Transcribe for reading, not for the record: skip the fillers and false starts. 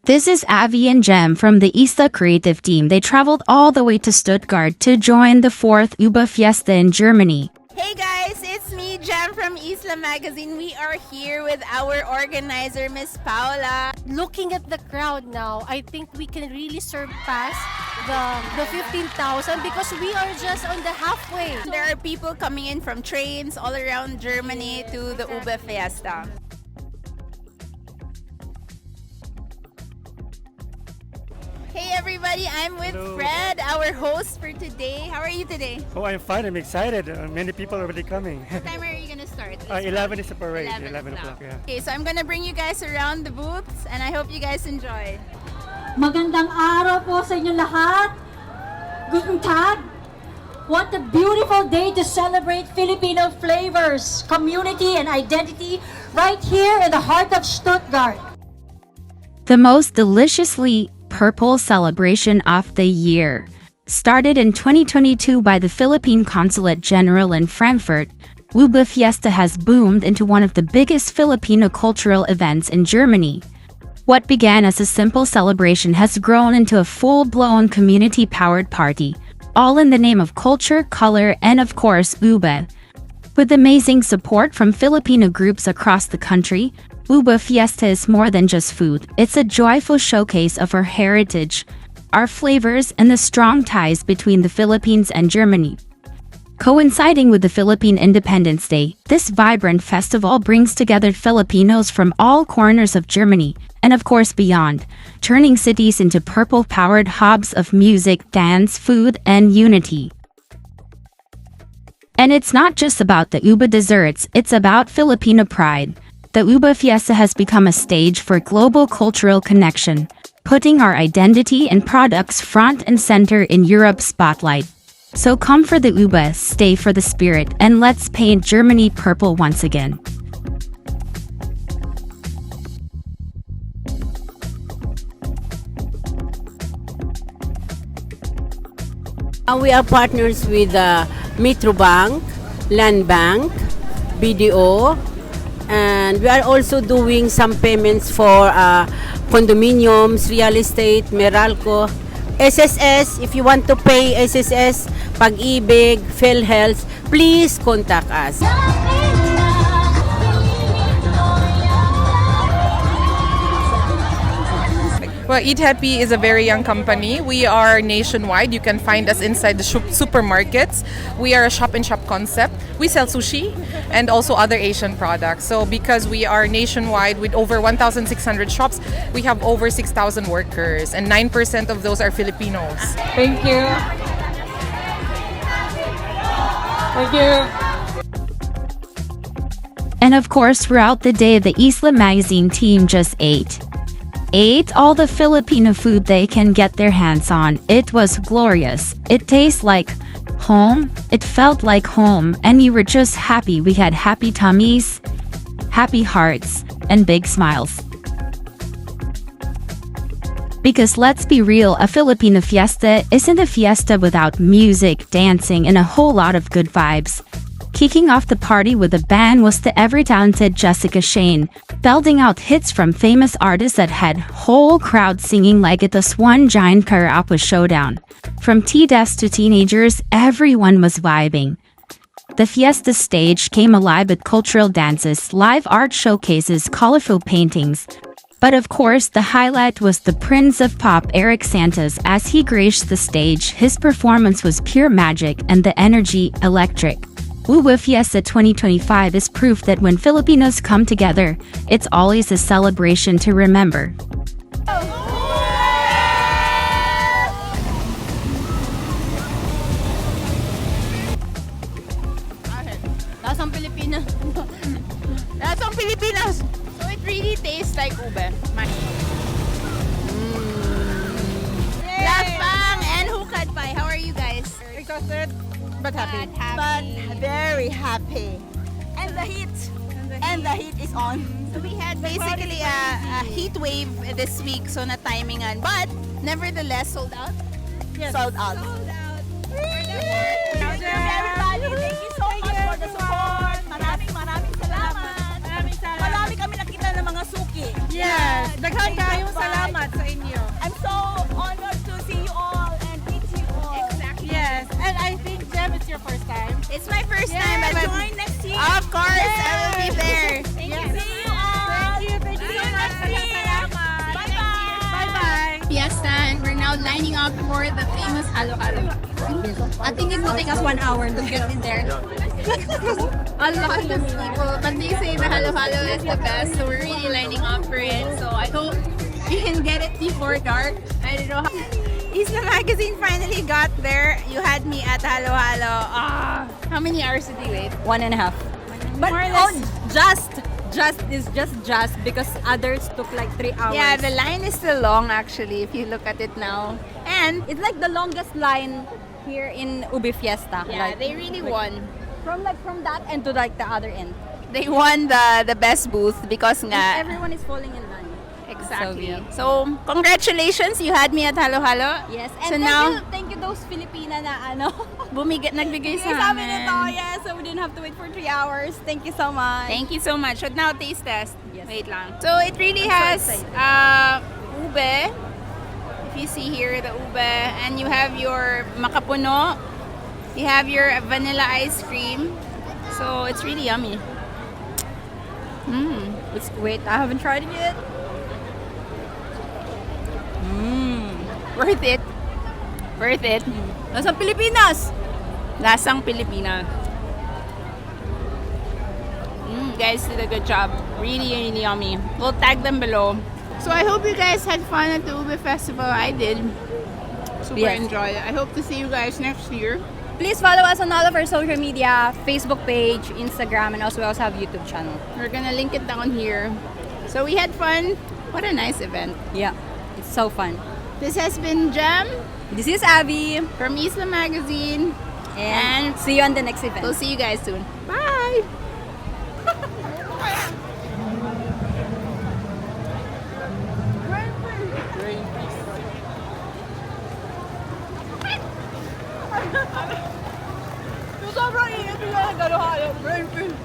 This is Avi and Jem from the Isla creative team. They traveled all the way to Stuttgart to join the 4th Ube Fiesta in Germany. Hey guys, it's me, Jem from Isla Magazine. We are here with our organizer, Miss Paula. Looking at the crowd now, I think we can really surpass the 15,000 because we are just on the halfway. There are people coming in from trains all around Germany to the Ube Fiesta. Hey everybody, I'm with Hello. Fred, our host for today. How are you today? Oh, I'm fine. I'm excited. Many people are already coming. What time are you gonna start? 11 is the parade. 11 o'clock, yeah. Okay, so I'm gonna bring you guys around the booths and I hope you guys enjoy. Magandang araw po sa inyo lahat. Guten Tag. What a beautiful day to celebrate Filipino flavors, community, and identity right here in the heart of Stuttgart. The most deliciously purple celebration of the year. Started in 2022 by the Philippine Consulate General in Frankfurt, Ube Fiesta has boomed into one of the biggest Filipino cultural events in Germany. What began as a simple celebration has grown into a full-blown community-powered party, all in the name of culture, color, and of course, ube. With amazing support from Filipino groups across the country, Ube Fiesta is more than just food. It's a joyful showcase of our heritage, our flavors, and the strong ties between the Philippines and Germany. Coinciding with the Philippine Independence Day, this vibrant festival brings together Filipinos from all corners of Germany, and of course beyond, turning cities into purple-powered hubs of music, dance, food, and unity. And it's not just about the ube desserts, it's about Filipino pride. The Ube Fiesta has become a stage for global cultural connection, putting our identity and products front and center in Europe's spotlight. So come for the ube, stay for the spirit, and let's paint Germany purple once again. We are partners with Metro Bank, Land Bank, BDO, and we are also doing some payments for condominiums, real estate, Meralco, SSS. If you want to pay SSS, Pag-ibig, PhilHealth, please contact us. Well, Eat Happy is a very young company. We are nationwide. You can find us inside the supermarkets. We are a shop-in-shop concept. We sell sushi and also other Asian products. So because we are nationwide with over 1,600 shops, we have over 6,000 workers and 9% of those are Filipinos. Thank you. Thank you. And of course, throughout the day, the Isla Magazine team just ate all the Filipino food they can get their hands on. It was glorious. It tastes like home. It felt like home. And we were just happy. We had happy tummies, happy hearts, and big smiles. Because let's be real, a Filipino fiesta isn't a fiesta without music, dancing, and a whole lot of good vibes. Kicking off the party with a band was the ever-talented Jessica Shane, belting out hits from famous artists that had whole crowds singing like it was one giant karaoke showdown. From tea-deaths to teenagers, everyone was vibing. The fiesta stage came alive with cultural dances, live art showcases, colorful paintings. But of course, the highlight was the Prince of Pop, Eric Santos, as he graced the stage. His performance was pure magic and the energy electric. Ube Fiesta 2025 is proof that when Filipinos come together, it's always a celebration to remember. Lasang Pilipinas. Lasang Pilipinas. So it really tastes like ube. Lapang and hukad pie. How are you guys? Exhausted, but happy. But very happy. And the heat. And the heat is on. So we had basically a heat wave this week, so na timingan. But nevertheless, sold out. Yes. Sold out. Sold out. Everybody, thank you so much for the support. Maraming salamat. Marami kami nakita ng mga suki. Yes, daghang kayong salamat sa first time, but join next year. of course, I will be there. Thank you. See you all. Thank you so much. Bye-bye. Fiesta, and we're now lining up for the famous halo-halo. I think it will take us 1 hour to get in there. A lot of people, but they say the halo-halo is the best, so we're really lining up for it. So I hope we can get it before dark. I don't know how. Isla Magazine finally got there. You had me at Halo Halo. How many hours did you wait? 1.5. But More or less. just because others took like 3 hours. Yeah, the line is still long actually if you look at it now. And It's like the longest line here in Ube Fiesta. yeah, like, they really won. from that end to like the other end. They won the best booth because nga Everyone is falling in line. exactly. yeah. So, congratulations, you had me at Halo Halo. Yes, So and now thank you those Filipina na ano. nagbigay sa Sabi amin. nito, yes, so we didn't have to wait for 3 hours. Thank you so much. Thank you so much. But now taste test. Yes. Wait lang. So it really I'm has so excited. ube. If you see here the ube, and you have your makapuno. You have your vanilla ice cream. So it's really yummy. Wait, I haven't tried it yet. Worth it. Worth it. Nasa Pilipinas. Lasang Pilipina. Guys did a good job. Really, really yummy. We'll tag them below. So I hope you guys had fun at the Ube Festival. I did. Super Yes. enjoyed it. I hope to see you guys next year. Please follow us on all of our social media, Facebook page, Instagram, and also we also have YouTube channel. We're gonna link it down here. So we had fun. What a nice event. Yeah, it's so fun. This has been Jem This is Abby, from Isla Magazine. and see you on the next event. We'll see you guys soon. Bye! Sobrang init yung gano'n. Brain freeze.